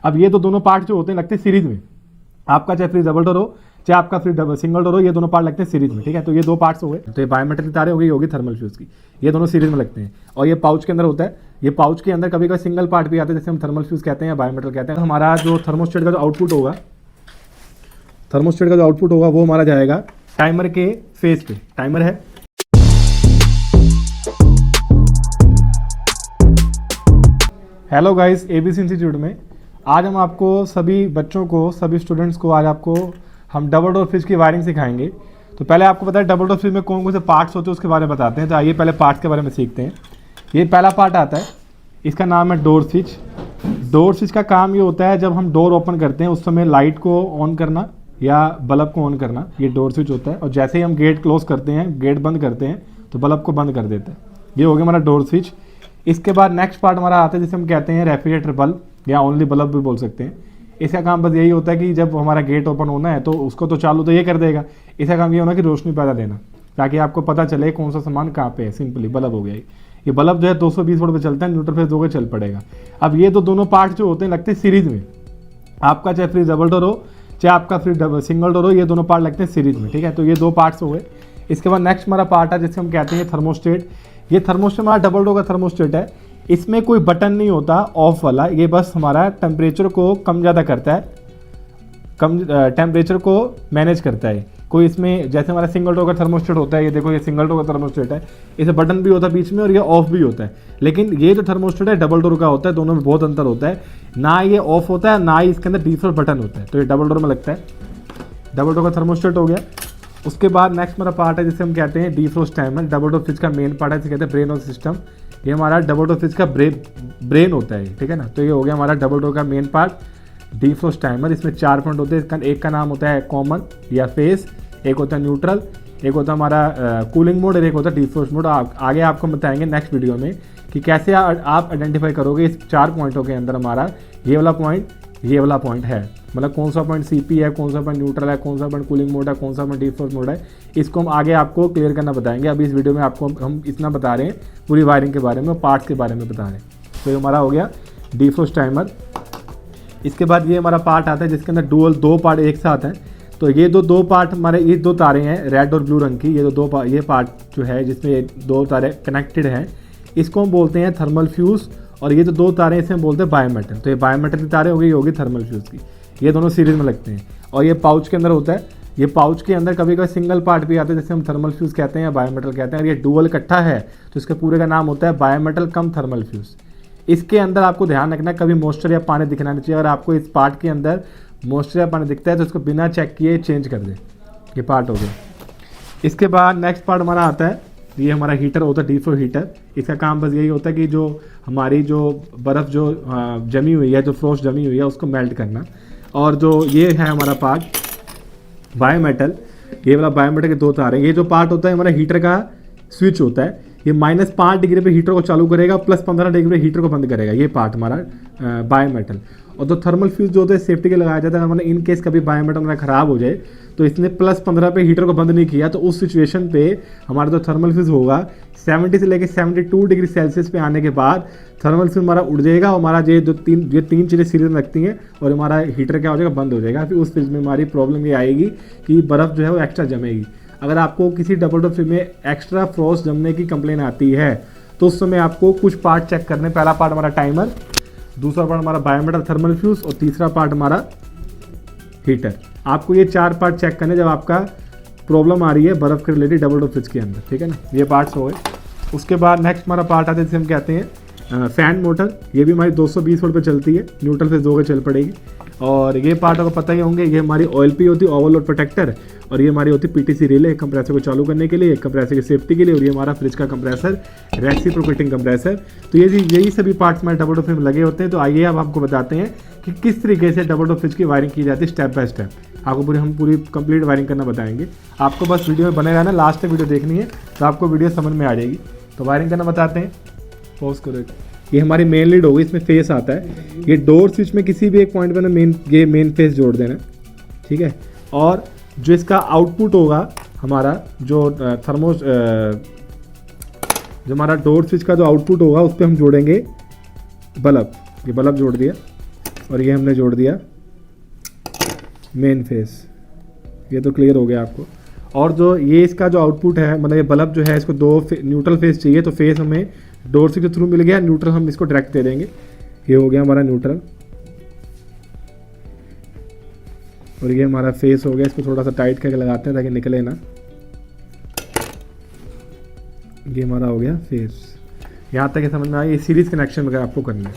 अब ये तो दोनों पार्ट जो होते हैं लगते हैं सीरीज में, आपका चाहे फ्रिज डबल डोर हो चाहे आपका फ्रिज सिंगल डोर हो, ये दोनों पार्ट लगते हैं सीरीज में, ठीक है। तो ये दो पार्ट्स हो गए, तो ये बायोमेटल की तारें हो गई, होगी थर्मल फ्यूज की, ये दोनों सीरीज में लगते हैं। और ये पाउच के अंदर होता है, ये पाउच के अंदर कभी कभी सिंगल पार्ट भी आता है, जैसे हम थर्मल फ्यूज कहते हैं या बायोमेटल कहते हैं। हमारा जो थर्मोस्टेट का जो आउटपुट होगा, थर्मोस्टेट का जो आउटपुट होगा वो हमारा जाएगा टाइमर के फेज पे। टाइमर है, हेलो गाइस, एबीसी इंस्टीट्यूट में आज हम आपको सभी बच्चों को, सभी स्टूडेंट्स को आज आपको हम डबल डोर फ्रिज की वायरिंग सिखाएंगे। तो पहले आपको पता है डबल डोर फ्रिज में कौन कौन से पार्ट्स होते हैं उसके बारे में बताते हैं। तो आइए पहले पार्ट्स के बारे में सीखते हैं। ये पहला पार्ट आता है, इसका नाम है डोर स्विच। डोर स्विच का काम ये होता है जब हम डोर ओपन करते हैं उस समय लाइट को ऑन करना या बल्ब को ऑन करना, ये डोर स्विच होता है। और जैसे ही हम गेट क्लोज करते हैं, गेट बंद करते हैं, तो बल्ब को बंद कर देते हैं। ये हो गया हमारा डोर स्विच। इसके बाद नेक्स्ट पार्ट हमारा आता है जिसे हम कहते हैं रेफ्रिजरेटर बल्ब या ओनली बल्ब भी बोल सकते हैं। इसका काम बस यही होता है कि जब हमारा गेट ओपन होना है तो उसको तो चालू तो ये कर देगा, इसका काम ये होना कि रोशनी पैदा देना, ताकि आपको पता चले कौन सा सामान कहाँ पे है। सिंपली बल्ब हो गया ये बल्ब जो है 220 वोल्ट पे चलता है, न्यूट्रल फेज दोगे चल पड़ेगा। अब ये तो दोनों पार्ट जो होते हैं लगते हैं सीरीज में, आपका चाहे फ्रिज डबल डोर हो चाहे आपका फ्रिज सिंगल डोर हो, ये दोनों पार्ट लगते हैं सीरीज में, ठीक है। तो ये दो पार्ट्स हो गए। इसके बाद नेक्स्ट हमारा पार्ट है जिसे हम कहते हैं थर्मोस्टेट। ये थर्मोस्टेट हमारा डबल डोर का थर्मोस्टेट है। इसमें कोई बटन नहीं होता ऑफ वाला, ये बस हमारा टेम्परेचर को कम ज़्यादा करता है, कम टेम्परेचर को मैनेज करता है। कोई इसमें जैसे हमारा सिंगल डोर का थर्मोस्टेट होता है, ये देखो ये सिंगल डोर का थर्मोस्टेट है, इसे बटन भी होता है बीच में और ये ऑफ भी होता है। लेकिन ये जो थर्मोस्टेट है डबल डोर का होता है, दोनों में बहुत अंतर होता है। ना ये ऑफ होता है ना ही इसके अंदर डिफॉल्ट बटन होता है, तो ये डबल डोर में लगता है। डबल डोर का थर्मोस्टेट हो गया। उसके बाद नेक्स्ट हमारा पार्ट है जिसे हम कहते हैं defrost timer. Double door fridge का मेन पार्ट है, जिसे कहते हैं ब्रेन ऑफ सिस्टम। ये हमारा डबल डोर फ्रिज का ब्रेन होता है, ठीक है ना। तो ये हो गया हमारा डबल डोर का मेन पार्ट डीफ्रोस्ट टाइमर। इसमें 4 पॉइंट होते हैं। एक का नाम होता है कॉमन या फेस, एक होता है न्यूट्रल, एक होता है हमारा कूलिंग मोड और एक होता है डीफ्रोस्ट मोड। आगे आपको बताएंगे नेक्स्ट वीडियो में कि कैसे आप आइडेंटिफाई करोगे इस 4 पॉइंटों के अंदर हमारा ये वाला पॉइंट है, मतलब कौन सा पॉइंट सीपी है, कौन सा पॉइंट न्यूट्रल है, कौन सा पॉइंट कूलिंग मोड है, कौन सा पॉइंट डीफ्रोस्ट मोड है। इसको हम आगे आपको क्लियर करना बताएंगे। अभी इस वीडियो में आपको हम इतना बता रहे हैं पूरी वायरिंग के बारे में, पार्ट्स के बारे में बता रहे हैं। तो ये हमारा हो गया डीफ्रोस्ट टाइमर। इसके बाद ये हमारा पार्ट आता है जिसके अंदर दो पार्ट एक साथ हैं। तो ये दो पार्ट हमारे, ये 2 तारें हैं रेड और ब्लू रंग की, ये ये पार्ट जो है जिसमें ये 2 तारें कनेक्टेड हैं, इसको हम बोलते हैं थर्मल फ्यूज। और ये जो 2 तारें इसे हम बोलते हैं बायोमेटल। तो ये बायोमेटल की तारें होगी थर्मल फ्यूज की, ये दोनों सीरीज में लगते हैं। और ये पाउच के अंदर होता है, ये पाउच के अंदर कभी कभी सिंगल पार्ट भी आता है जैसे हम थर्मल फ्यूज कहते हैं या बायोमेटल कहते हैं। और ये डुअल इकट्ठा है तो इसके पूरे का नाम होता है बायोमेटल कम थर्मल फ्यूज। इसके अंदर आपको ध्यान रखना कभी मॉइस्चर या पानी दिखना नहीं चाहिए। अगर आपको इस पार्ट के अंदर मॉइस्चर या पानी दिखता है तो उसको बिना चेक किए चेंज कर दे। ये पार्ट हो गया। इसके बाद नेक्स्ट पार्ट हमारा आता है, ये हमारा हीटर होता है डीफ्रोस्ट हीटर। इसका काम बस यही होता है कि जो हमारी जो बर्फ़ जो जमी हुई है, जो फ्रोस्ट जमी हुई है, उसको मेल्ट करना। और जो ये है हमारा पार्ट बायोमेटल, ये वाला बायोमेटल के 2 तार हैं। ये जो पार्ट होता है हमारा हीटर का स्विच होता है, ये -5 डिग्री पे हीटर को चालू करेगा, +15 डिग्री पे हीटर को बंद करेगा। ये पार्ट हमारा बायोमेटल। और जो थर्मल फ्यूज जो होता है सेफ्टी के लगाया जाता है, हमारा इन केस कभी बायोमेटल हमारा ख़राब हो जाए तो इसने +15 पे हीटर को बंद नहीं किया, तो उस सिचुएशन पे हमारा जो थर्मल फ्यूज होगा 70 से लेकर 72 डिग्री सेल्सियस पे आने के बाद थर्मल फ्यूज हमारा उड़ जाएगा। और हमारा ये 3 चीज़ें सीरीज में लगती हैं और हमारा हीटर क्या हो जाएगा, बंद हो जाएगा। फिर उस फ्रिज में हमारी प्रॉब्लम ये आएगी कि बर्फ़ जो है वो एक्स्ट्रा जमेगी। अगर आपको किसी डबल डोर फ्रिज में एक्स्ट्रा फ्रोस्ट जमने की कंप्लेन आती है तो उस समय आपको कुछ पार्ट चेक करने। पहला पार्ट हमारा टाइमर, दूसरा पार्ट हमारा बायोमेटल थर्मल फ्यूज और तीसरा पार्ट हमारा हीटर। आपको ये 4 पार्ट चेक करने जब आपका प्रॉब्लम आ रही है बर्फ़ के रिलेटेड डबल डोर फ्रिज के अंदर, ठीक है ना। ये पार्ट्स हो गए। उसके बाद नेक्स्ट हमारा पार्ट आता है जिसे हम कहते हैं फैन मोटर। ये भी हमारी 220 वोल्ट पे चलती है, न्यूट्रल फेज दोगे चल पड़ेगी। और ये पार्ट आपको पता ही होंगे, ये हमारी OLP होती है, ओवरलोड प्रोटेक्टर। और ये हमारी होती है PTC रिले, कंप्रेसर को चालू करने के लिए, कंप्रेसर की सेफ्टी के लिए। और ये हमारा फ्रिज का कंप्रेसर, रेसिप्रोकेटिंग कंप्रेसर। तो यही सभी पार्ट्स हमारे डबल डोर फ्रिज में लगे होते हैं। तो आइए अब आपको बताते हैं कि किस तरीके से डबल डोर फ्रिज की वायरिंग की जाती है स्टेप बाय स्टेप। आपको हम पूरी कंप्लीट वायरिंग करना बताएंगे। आपको बस वीडियो में बने रहना, लास्ट तक वीडियो देखनी है तो आपको वीडियो समझ में आ जाएगी। तो वायरिंग करना बताते हैं, पॉज करो। ये हमारी मेन लीड होगी, इसमें फेस आता है। ये डोर स्विच में किसी भी एक पॉइंट पर मेन फेस जोड़ देना, ठीक है। और जो इसका आउटपुट होगा हमारा जो जो हमारा डोर स्विच का जो आउटपुट होगा उस पर हम जोड़ेंगे बल्ब। ये बल्ब जोड़ दिया। और ये हमने जोड़ दिया मेन फेस। ये तो क्लियर हो गया आपको। और जो ये इसका जो आउटपुट है, मतलब ये बल्ब जो है, इसको दो न्यूट्रल फेस चाहिए, तो फेस हमें डोर स्विच के थ्रू मिल गया, न्यूट्रल हम इसको डायरेक्ट दे देंगे। ये हो गया हमारा न्यूट्रल और ये हमारा फेस हो गया। इसको थोड़ा सा टाइट करके लगाते हैं ताकि निकले ना। ये हमारा हो गया फेस। यहाँ तक ये समझ में आया। ये सीरीज कनेक्शन वगैरह आपको करना है।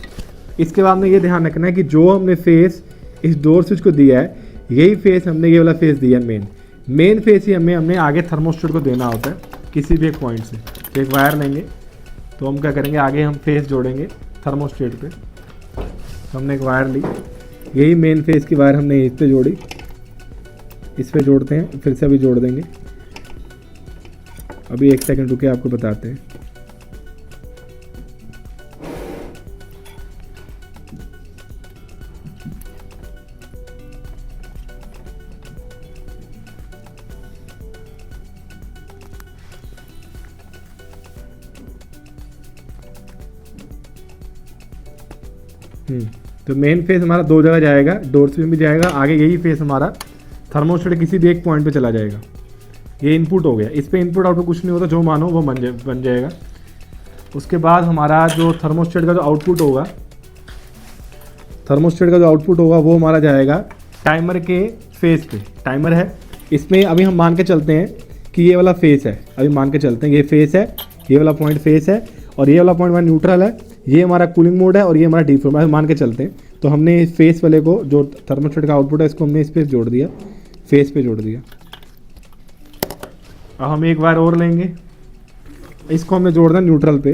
इसके बाद में ये ध्यान रखना है कि जो हमने फेस इस डोर स्विच को दिया है, यही फेस हमने ये वाला फेस दिया है मेन फेस ही हमने आगे थर्मोस्टेट को देना होता है किसी भी एक पॉइंट से। तो एक वायर लेंगे, तो हम क्या करेंगे, आगे हम फेस जोड़ेंगे थर्मोस्टेट पे। तो हमने एक वायर ली, यही मेन फेस की वायर हमने इस पे जोड़ी, इस पे जोड़ते हैं, फिर से अभी जोड़ देंगे। अभी 1 सेकंड रुके, आपको बताते हैं। तो मेन फेस हमारा 2 जगह जाएगा, डोर स्विच में भी जाएगा, आगे यही फेस हमारा थर्मोस्टेट किसी भी एक पॉइंट पे चला जाएगा। ये इनपुट हो गया। इस पे इनपुट आउटपुट कुछ नहीं होता, जो मानो वो बन जाएगा। उसके बाद हमारा जो थर्मोस्टेट का जो आउटपुट होगा, वो हमारा जाएगा टाइमर के फेस पे। टाइमर है, इसमें अभी हम मान के चलते हैं कि ये वाला फेस है। अभी मान के चलते हैं ये फेस है, ये वाला पॉइंट फेस है और ये वाला पॉइंट हमारा न्यूट्रल है, ये हमारा कूलिंग मोड है और ये हमारा डिफ्यूजर है। मान के चलते हैं। तो हमने इस फेस वाले को, जो थर्मोस्टेट का आउटपुट है, इसको हमने इस पे जोड़ दिया, फेस पे जोड़ दिया। अब हम एक बार और लेंगे, इसको हमने जोड़ना न्यूट्रल पे।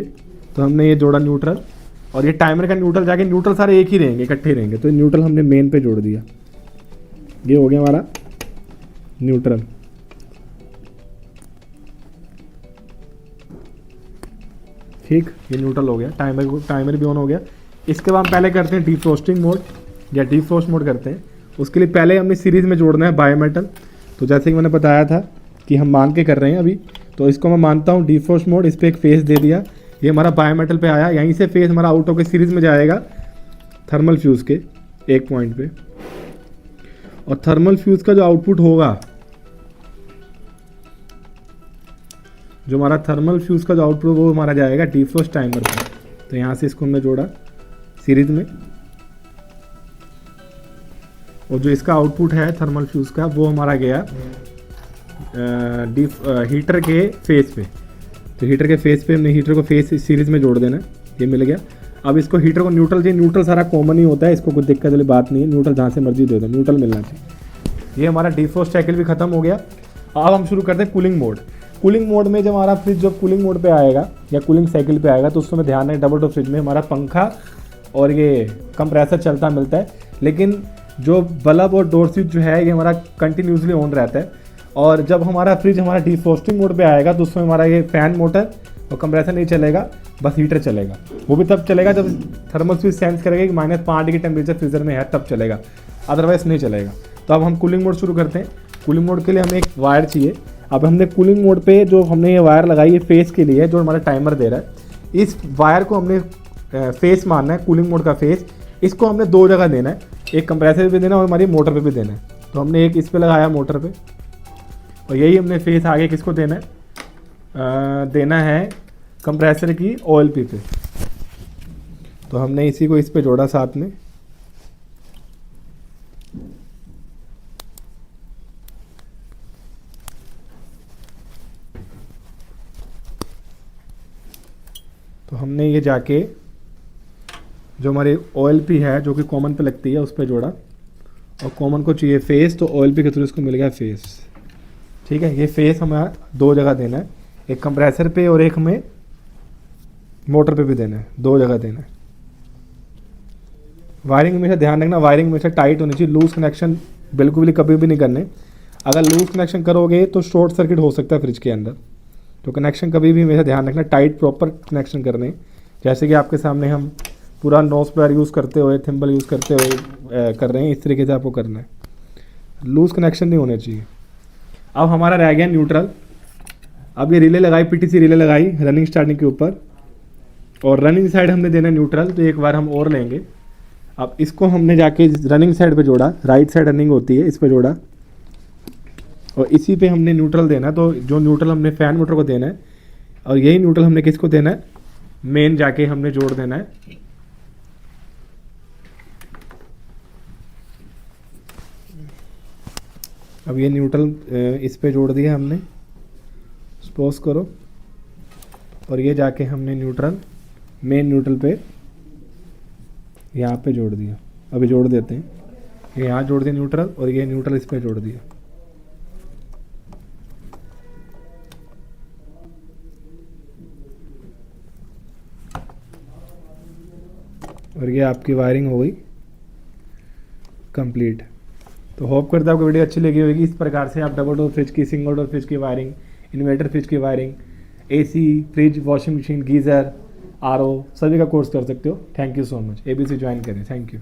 तो हमने ये जोड़ा न्यूट्रल, और ये टाइमर का न्यूट्रल जाके, न्यूट्रल सारे एक ही रहेंगे, इकट्ठे रहेंगे। तो न्यूट्रल हमने मेन पे जोड़ दिया। ये हो गया हमारा न्यूट्रल। ठीक, ये न्यूट्रल हो गया। टाइमर भी ऑन हो गया। इसके बाद हम पहले करते हैं डिफ्रोस्टिंग मोड या डिफ्रोस्ट मोड करते हैं। उसके लिए पहले हमें सीरीज़ में जोड़ना है बायोमेटल। तो जैसे कि मैंने बताया था कि हम मान के कर रहे हैं अभी, तो इसको मैं मानता हूँ डिफ्रोस्ट मोड। इस पर एक फेस दे दिया, ये हमारा बायोमेटल पे आया। यहीं से फेस हमारा आउट होकर सीरीज़ में जाएगा थर्मल फ्यूज़ के एक पॉइंट पे। और थर्मल फ्यूज़ का जो आउटपुट होगा, जो हमारा थर्मल फ्यूज़ का जो आउटपुट, वो हमारा जाएगा डिफ्रोस्ट टाइमर पर। तो यहाँ से इसको हमने जोड़ा सीरीज में, और जो इसका आउटपुट है थर्मल फ्यूज़ का, वो हमारा गया हीटर के फेस पे। तो हीटर के फेस पे हमने हीटर को फेस सीरीज में जोड़ देना है। ये मिल गया। अब इसको हीटर को न्यूट्रल चाहिए। न्यूट्रल सारा कॉमन ही होता है, इसको कोई दिक्कत वाली बात नहीं है। न्यूट्रल जहाँ से मर्जी दे दो, न्यूट्रल मिलना चाहिए। ये हमारा डिफ्रोस्ट साइकिल भी खत्म हो गया। अब हम शुरू करते हैं कूलिंग मोड। कूलिंग मोड में जब हमारा फ्रिज जब कूलिंग मोड पे आएगा या कूलिंग साइकिल पे आएगा, तो उस समय ध्यान रखें डबल डोर फ्रिज में हमारा पंखा और ये कंप्रेसर चलता मिलता है, लेकिन जो बल्ब और डोर स्विच जो है ये हमारा कंटिन्यूसली ऑन रहता है। और जब हमारा फ्रिज हमारा डिफ्रोस्टिंग मोड पे आएगा, तो उसमें हमारा ये फैन मोटर और कंप्रेसर नहीं चलेगा, बस हीटर चलेगा। वो भी तब चलेगा जब थर्मल स्विच सेंस करेगा कि -5 डिग्री टेम्परेचर फ्रीजर में है, तब चलेगा, अदरवाइज नहीं चलेगा। तो अब हम कूलिंग मोड शुरू करते हैं। कूलिंग मोड के लिए हमें एक वायर चाहिए। अब हमने कूलिंग मोड पे जो हमने ये वायर लगाई है फेस के लिए, जो हमारा टाइमर दे रहा है, इस वायर को हमने फेस मानना है, कूलिंग मोड का फेस। इसको हमने 2 जगह देना है, एक कंप्रेसर पे भी देना है और हमारी मोटर पे भी देना है। तो हमने एक इस पे लगाया मोटर पे, और यही हमने फेस आगे किसको देना है, देना है कंप्रेसर की OLP पे। तो हमने इसी को इस पे जोड़ा साथ में। तो हमने ये जाके जो हमारी OLP है, जो कि कॉमन पे लगती है, उस पर जोड़ा। और कॉमन को चाहिए फेस, तो OLP के थ्रू इसको मिल गया फेस। ठीक है, ये फेस हमें 2 जगह देना है, एक कंप्रेसर पे और एक हमें मोटर पे भी देना है, 2 जगह देना है। वायरिंग हमेशा ध्यान रखना, वायरिंग हमेशा टाइट होनी चाहिए। लूज कनेक्शन बिल्कुल भी कभी भी नहीं करने। अगर लूज कनेक्शन करोगे तो शॉर्ट सर्किट हो सकता है फ्रिज के अंदर। तो कनेक्शन कभी भी हमेशा ध्यान रखना, टाइट प्रॉपर कनेक्शन करने। जैसे कि आपके सामने हम पूरा नोज प्लायर यूज़ करते हुए, थिम्बल यूज़ करते हुए कर रहे हैं, इस तरीके से आपको करना है। लूज कनेक्शन नहीं होने चाहिए। अब हमारा रह गया न्यूट्रल। अब ये रिले लगाई, PTC रिले लगाई रनिंग स्टार्टिंग के ऊपर, और रनिंग साइड हमने देना न्यूट्रल। तो एक बार हम और लेंगे। अब इसको हमने जाके रनिंग साइड पे जोड़ा, राइट साइड रनिंग होती है, इस पे जोड़ा और इसी पे हमने न्यूट्रल देना है। तो जो न्यूट्रल हमने फैन मोटर को देना है और यही न्यूट्रल हमने किसको देना है, मेन जाके हमने जोड़ देना है। अब ये न्यूट्रल इस पे जोड़ दिया हमने, सपोज करो, और ये जाके हमने न्यूट्रल मेन न्यूट्रल पे यहाँ पे जोड़ दिया। अभी जोड़ देते हैं, ये यहाँ जोड़ दिया न्यूट्रल और ये न्यूट्रल इस पे जोड़ दिया। और ये आपकी वायरिंग हो गई कंप्लीट। तो होप करता हूँ आपको वीडियो अच्छी लगी होगी। इस प्रकार से आप डबल डोर फ्रिज की, सिंगल डोर फ्रिज की वायरिंग, इन्वर्टर फ्रिज की wiring, AC, fridge, washing machine, geyser, RO सभी का कोर्स कर सकते हो। Thank you so much. ABC join करें। Thank you.